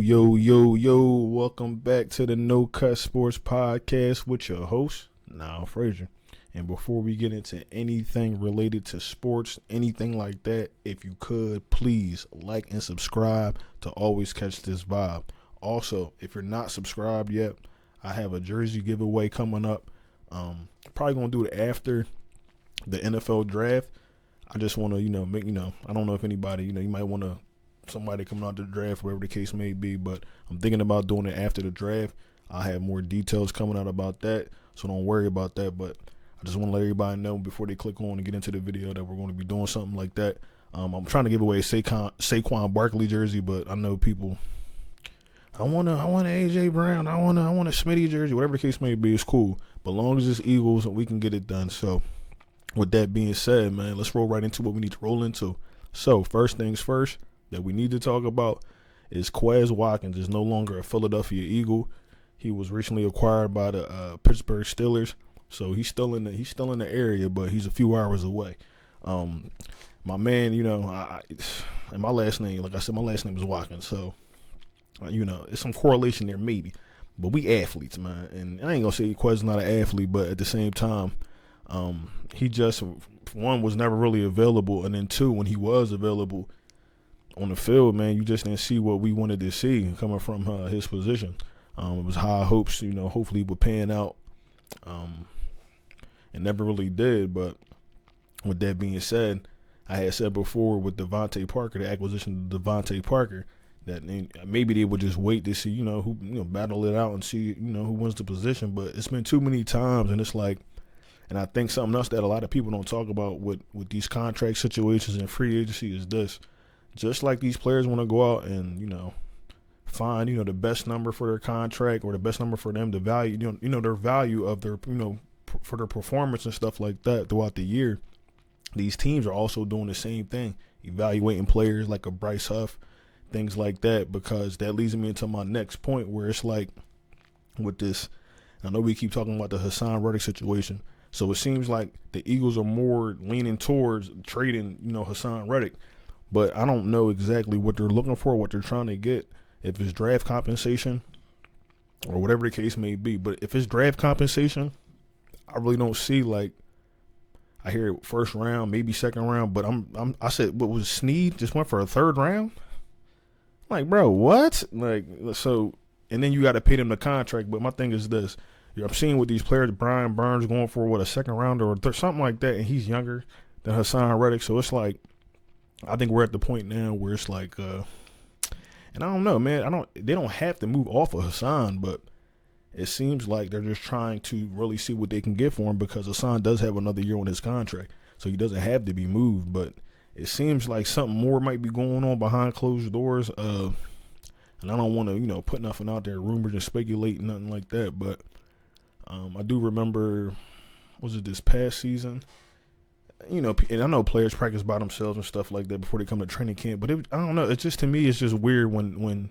Yo, welcome back to the No Cut Sports Podcast with your host, Niall Frazier. And before we get into anything related to sports, anything like that, if you could, please like and subscribe to always catch this vibe. Also, if you're not subscribed yet, I have a jersey giveaway coming up. Probably going to do it after the NFL draft. I just want to, I don't know if anybody, you might want to somebody coming out the draft, whatever the case may be, but I'm thinking about doing it after the draft. I have more details coming out about that, so don't worry about that, but I just want to let everybody know before they click on and get into the video that we're going to be doing something like that. I'm trying to give away a Saquon Barkley jersey, but I know people, I want an AJ Brown, I want a Smitty jersey, whatever the case may be, it's cool, but long as it's Eagles, we can get it done. So with that being said, man, let's roll right into what we need to roll into. So first things first, that we need to talk about is Quez Watkins is no longer a Philadelphia Eagle. He was recently acquired by the Pittsburgh Steelers, so he's still in the area, but he's a few hours away. My man, and my last name, like I said, my last name is Watkins, so there's some correlation there maybe, but we athletes, man, and I ain't gonna say Quez is not an athlete, but at the same time, he just one was never really available, and then two, when he was available on the field, man, you just didn't see what we wanted to see coming from his position. It was high hopes, hopefully would pan out. It never really did, but with that being said, I had said before with Devontae Parker, the acquisition of Devontae Parker, that maybe they would just wait to see, who battle it out and see, who wins the position. But it's been too many times, and it's like, and I think something else that a lot of people don't talk about with these contract situations and free agency is this. Just like these players want to go out and, find, the best number for their contract or the best number for them, the value, their value of their, for their performance and stuff like that throughout the year. These teams are also doing the same thing, evaluating players like a Bryce Huff, things like that, because that leads me into my next point where it's like with this, I know we keep talking about the HaasonReddick situation. So it seems like the Eagles are more leaning towards trading, HaasonReddick. But I don't know exactly what they're looking for, what they're trying to get, if it's draft compensation or whatever the case may be. But if it's draft compensation, I really don't see, like, I hear first round, maybe second round, but I said, what was Snead just went for a third round? Like, bro, what? Like, so, and then you got to pay them the contract. But my thing is this. I'm seeing with these players, Brian Burns going for, what, a second rounder or something like that, and he's younger than HaasonReddick. So it's like, I think we're at the point now where it's like, and I don't know, man. They don't have to move off of Hassan, but it seems like they're just trying to really see what they can get for him because Hassan does have another year on his contract, so he doesn't have to be moved. But it seems like something more might be going on behind closed doors. And I don't want to, put nothing out there, rumors and speculate, nothing like that. But I do remember, was it this past season? And I know players practice by themselves and stuff like that before they come to training camp. But I don't know. It's just, to me, it's just weird when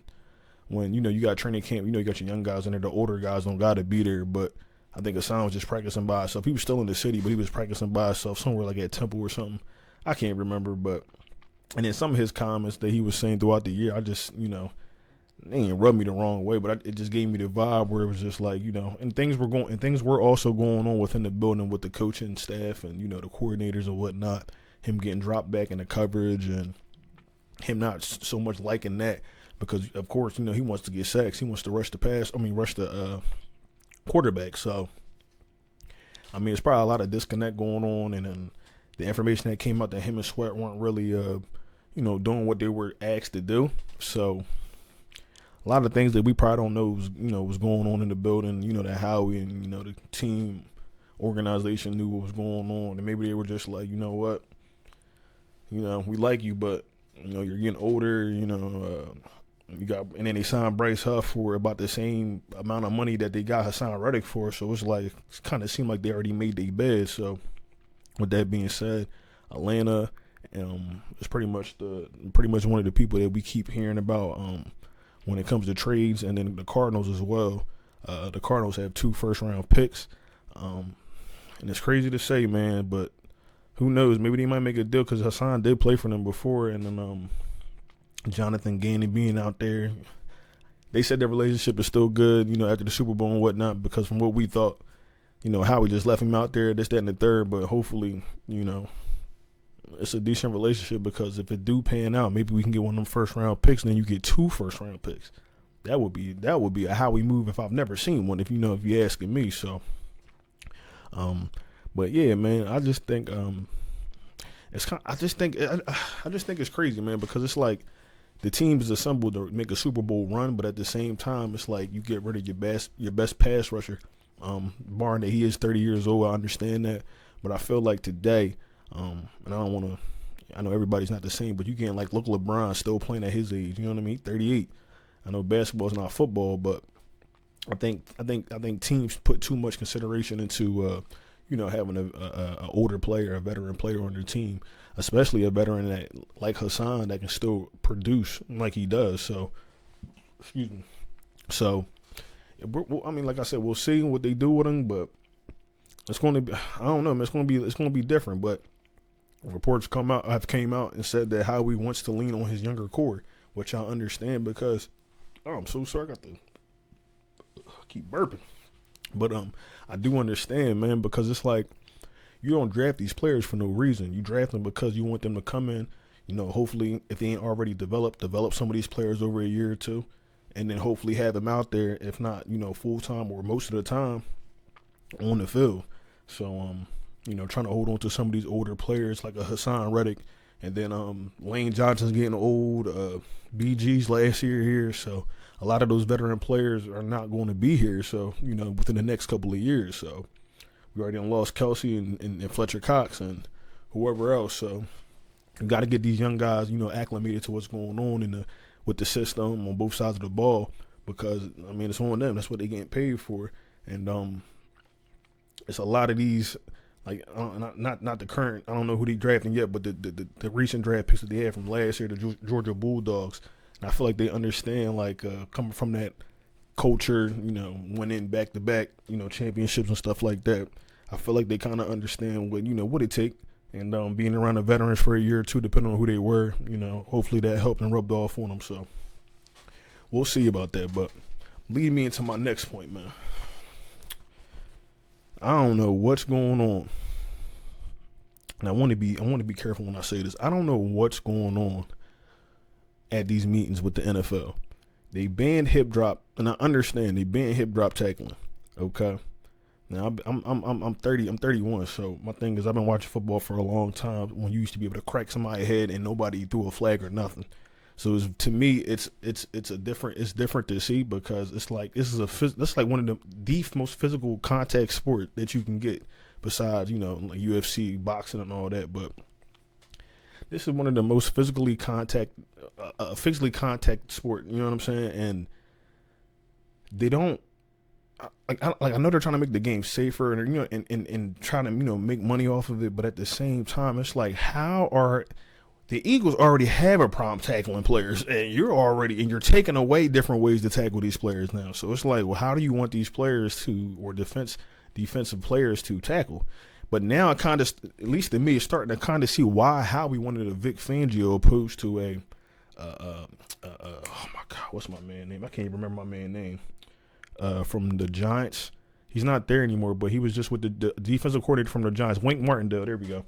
you got training camp. You got your young guys in there. The older guys don't got to be there. But I think Hassan was just practicing by himself. He was still in the city, but he was practicing by himself somewhere like at Temple or something. I can't remember. But and then some of his comments that he was saying throughout the year, I just they ain't rubbed me the wrong way, but it just gave me the vibe where it was just like, and things were also going on within the building with the coaching staff and, the coordinators and whatnot, him getting dropped back in the coverage and him not so much liking that because, of course, he wants to get sacks. He wants to rush the quarterback. So, I mean, it's probably a lot of disconnect going on, and then the information that came out that him and Sweat weren't really, doing what they were asked to do. So, a lot of things that we probably don't know was going on in the building, that Howie and, the team organization knew what was going on. And maybe they were just like, you know what, we like you, but, you're getting older, you got, and then they signed Bryce Huff for about the same amount of money that they got HaasonReddick for. So it's like, it kind of seemed like they already made their bed. So with that being said, Atlanta is pretty much one of the people that we keep hearing about, when it comes to trades, and then the Cardinals as well. The Cardinals have 2 first-round picks. And it's crazy to say, man, but who knows? Maybe they might make a deal because Hassan did play for them before, and then Jonathan Gannon being out there, they said their relationship is still good, after the Super Bowl and whatnot, because from what we thought, Howie just left him out there, this, that, and the third, but hopefully, it's a decent relationship, because if it do pan out, maybe we can get one of them first round picks, and then you get 2 first round picks. That would be a Howie move if I've never seen one, if you're asking me. So, but yeah, man, I just think I just think it's crazy, man, because it's like the team is assembled to make a Super Bowl run, but at the same time, it's like you get rid of your best pass rusher. Barring that he is 30 years old, I understand that, but I feel like today, and I know everybody's not the same, but you can't look LeBron still playing at his age. You know what I mean? 38. I know basketball's not football, but I think teams put too much consideration into having a older player, a veteran player on their team, especially a veteran that like Hassan that can still produce like he does. So, excuse me. So, like I said, we'll see what they do with him, but it's going to be, I don't know, man, it's going to be different. But reports have came out and said that Howie wants to lean on his younger core, which I understand, because I'm so sorry, I keep burping. But I do understand, man, because it's like you don't draft these players for no reason. You draft them because you want them to come in, hopefully if they ain't already develop some of these players over a year or two, and then hopefully have them out there, if not, full time or most of the time on the field. So, trying to hold on to some of these older players like a HaasonReddick, and then Lane Johnson's getting old, BG's last year here, so a lot of those veteran players are not going to be here, so, within the next couple of years. So we already lost Kelsey and Fletcher Cox and whoever else, so you got to get these young guys, acclimated to what's going on with the system on both sides of the ball, because, it's on them. That's what they're getting paid for. And it's a lot of these, not the current, I don't know who they drafting yet, but the recent draft picks that they had from last year, the Georgia Bulldogs. And I feel like they understand, coming from that culture, winning back-to-back, championships and stuff like that. I feel like they kind of understand what it take. And being around the veterans for a year or two, depending on who they were, hopefully that helped and rubbed off on them. So we'll see about that. But lead me into my next point, man. I don't know what's going on. And I want to be careful when I say this. I don't know what's going on at these meetings with the NFL. They banned hip drop, and I understand they banned hip drop tackling. Okay. Now I'm 30. I'm 31. So my thing is, I've been watching football for a long time. When you used to be able to crack somebody's head and nobody threw a flag or nothing. So to me, it's different to see, because it's like that's like one of the most physical contact sport that you can get, besides like UFC, boxing, and all that. But this is one of the most physically contact sport. You know what I'm saying? And they don't. I know they're trying to make the game safer and trying to make money off of it, but at the same time, it's like, how are the Eagles already have a problem tackling players, and you're taking away different ways to tackle these players now. So it's like, well, how do you want these players or defensive players to tackle? But now, at least to me, it's starting to kind of see how we wanted a Vic Fangio opposed to oh my God, what's my man name? I can't even remember my man name. From the Giants. He's not there anymore, but he was just with the defensive coordinator from the Giants, Wink Martindale. There we go.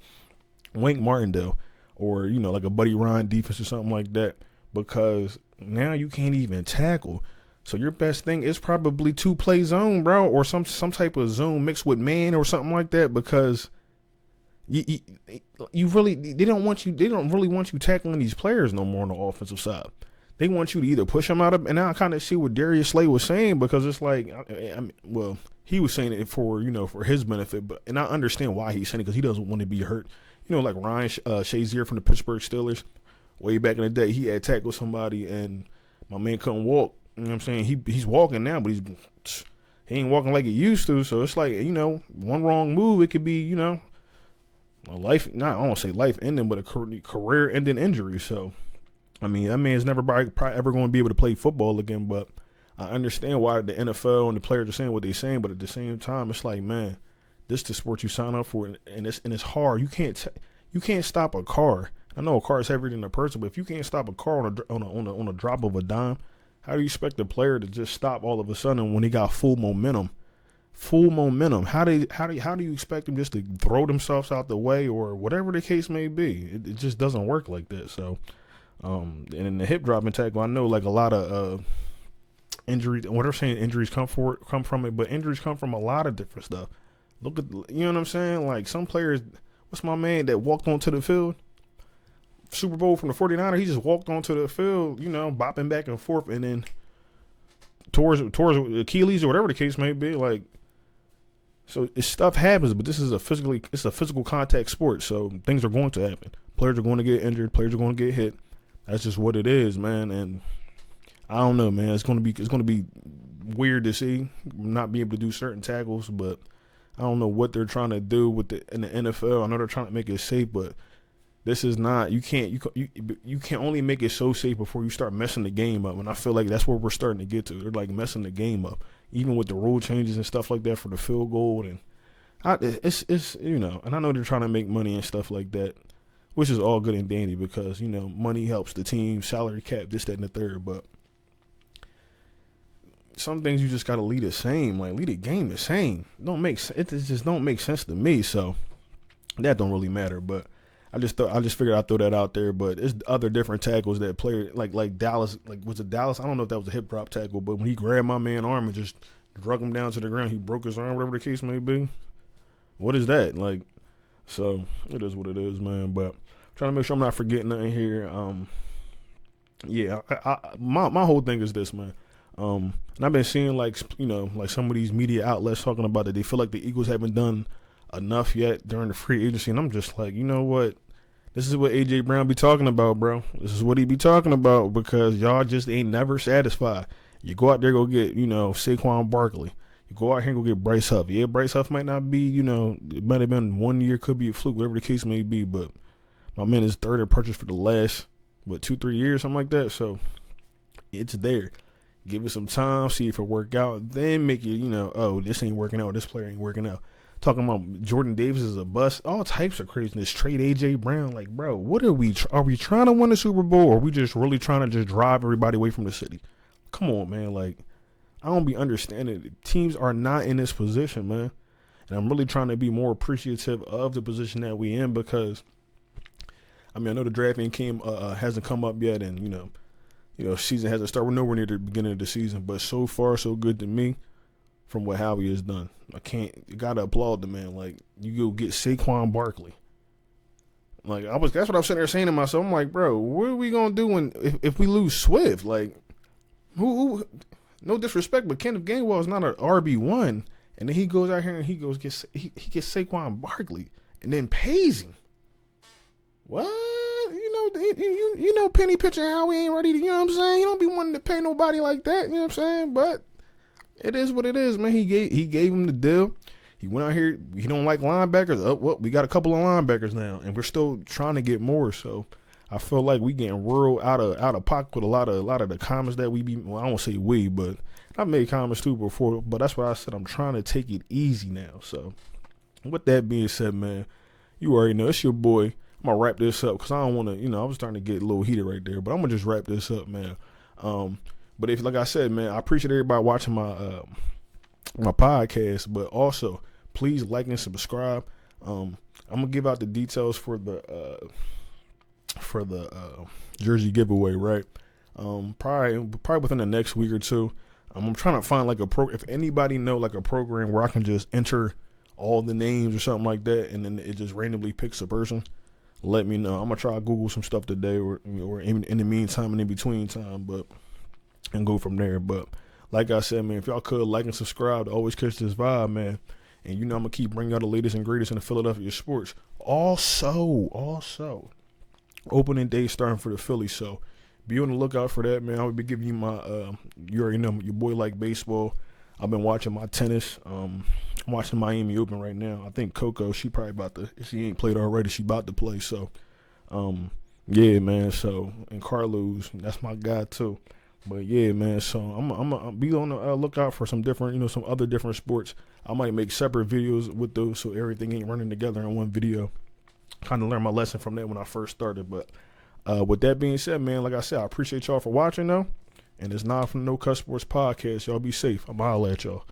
Wink Martindale. Or, like a Buddy Ryan defense or something like that, because now you can't even tackle. So your best thing is probably 2-play zone, bro, or some type of zone mixed with man or something like that, because they don't really want you tackling these players no more on the offensive side. They want you to either push them out of, and now I kind of see what Darius Slay was saying, because it's like, he was saying it for his benefit, and I understand why he's saying it, because he doesn't want to be hurt. Like Ryan Shazier from the Pittsburgh Steelers, way back in the day, he had tackled somebody and my man couldn't walk. You know what I'm saying? He's walking now, but he ain't walking like he used to. So it's like, one wrong move, it could be, a life, I don't want to say life ending, but a career ending injury. So, that man's never probably ever going to be able to play football again, but I understand why the NFL and the players are saying what they're saying, but at the same time, it's like, man, this is the sport you sign up for, and it's hard. You can't stop a car. I know a car is heavier than a person, but if you can't stop a car on a drop of a dime, How do you expect a player to just stop all of a sudden when he got full momentum? Full momentum. How do you expect them just to throw themselves out the way or whatever the case may be? It just doesn't work like that. So, and in the hip dropping tackle, I know like a lot of injuries. What they're saying, injuries come from it, but injuries come from a lot of different stuff. Look at, you know what I'm saying? Like some players. What's my man that walked onto the field? Super Bowl from the 49ers. He just walked onto the field, you know, bopping back and forth, and then towards Achilles or whatever the case may be. Like, so stuff happens, but this is it's a physical contact sport, so things are going to happen. Players are going to get injured. Players are going to get hit. That's just what it is, man. And I don't know, man. It's going to be weird to see not be able to do certain tackles, but I don't know what they're trying to do in the NFL. I know they're trying to make it safe, but this is not. You can only make it so safe before you start messing the game up, and I feel like that's where we're starting to get to. They're like messing the game up, even with the rule changes and stuff like that for the field goal, and it's you know. And I know they're trying to make money and stuff like that, which is all good and dandy because you know money helps the team, salary cap, this, that, and the third. But some things you just gotta leave the same, like leave the game the same. It just don't make sense to me. So that don't really matter, but. I just figured I'd throw that out there, but it's other different tackles that play like Dallas, was it Dallas? I don't know if that was a hip drop tackle, but when he grabbed my man's arm and just drug him down to the ground, he broke his arm, whatever the case may be. What is that? Like, so it is what it is, man. But I'm trying to make sure I'm not forgetting nothing here. Yeah, my whole thing is this, man. And I've been seeing like some of these media outlets talking about that they feel like the Eagles haven't done enough yet during the free agency, and I'm just like, you know what? This is what A.J. Brown be talking about, bro. This is what he be talking about because y'all just ain't never satisfied. You go out there, go get, Saquon Barkley. You go out here and go get Bryce Huff. Yeah, Bryce Huff might not be, it might have been 1 year, could be a fluke, whatever the case may be, but my man is third in purchase for the last, 2-3 years, something like that. So it's there. Give it some time, see if it work out, then make it, oh, this ain't working out, this player ain't working out. Talking about Jordan Davis is a bust, all types of craziness. Trade A.J. Brown, like, bro, what are we? Are we trying to win the Super Bowl, or are we just really trying to just drive everybody away from the city? Come on, man. Like, I don't be understanding. Teams are not in this position, man. And I'm really trying to be more appreciative of the position that we in because, I know the drafting hasn't come up yet, and season hasn't started. We're nowhere near the beginning of the season, but so far so good to me. From what Howie has done, you gotta applaud the man. Like, you go get Saquon Barkley. Like, that's what I'm sitting there saying to myself. I'm like, bro, what are we gonna do if we lose Swift? Like, who? No disrespect, but Kenneth Gainwell is not an RB1, and then he goes out here and he gets Saquon Barkley, and then pays him. What? Penny pitching Howie ain't ready to. You know what I'm saying? He don't be wanting to pay nobody like that. You know what I'm saying? But it is what it is, man. He gave him the deal. He went out here. He don't like linebackers. Oh, well, we got a couple of linebackers now, and we're still trying to get more. So I feel like we getting real out of pocket with a lot of the comments that we be. Well, I won't say we, but I made comments too before. But that's why I said I'm trying to take it easy now. So with that being said, man, you already know it's your boy. I'm gonna wrap this up because I don't want to. I was starting to get a little heated right there, but I'm gonna just wrap this up, man. But if, like I said, man, I appreciate everybody watching my my podcast. But also, please like and subscribe. I'm gonna give out the details for the jersey giveaway, right? Probably within the next week or two. I'm trying to find like if anybody know like a program where I can just enter all the names or something like that, and then it just randomly picks a person. Let me know. I'm gonna try to Google some stuff today, or in the meantime and in between time, and go from there. But like I said, man, if y'all could like and subscribe to always catch this vibe, man. And I'm gonna keep bringing out the latest and greatest in the Philadelphia sports. Also, opening day starting for the Phillies, so be on the lookout for that, man. I will be giving you my you already know your boy like baseball. I've been watching my tennis. I'm watching Miami Open right now. I think Coco, she ain't played already, she about to play. So yeah, man. So, and Carlos, that's my guy too. But yeah, man, so I'm be on the lookout for some different, some other different sports. I might make separate videos with those so everything ain't running together in one video. Kind of learned my lesson from that when I first started. But with that being said, man, like I said, I appreciate y'all for watching though. And it's not from No Cuss Sports Podcast. Y'all be safe. I'm going to holler at y'all.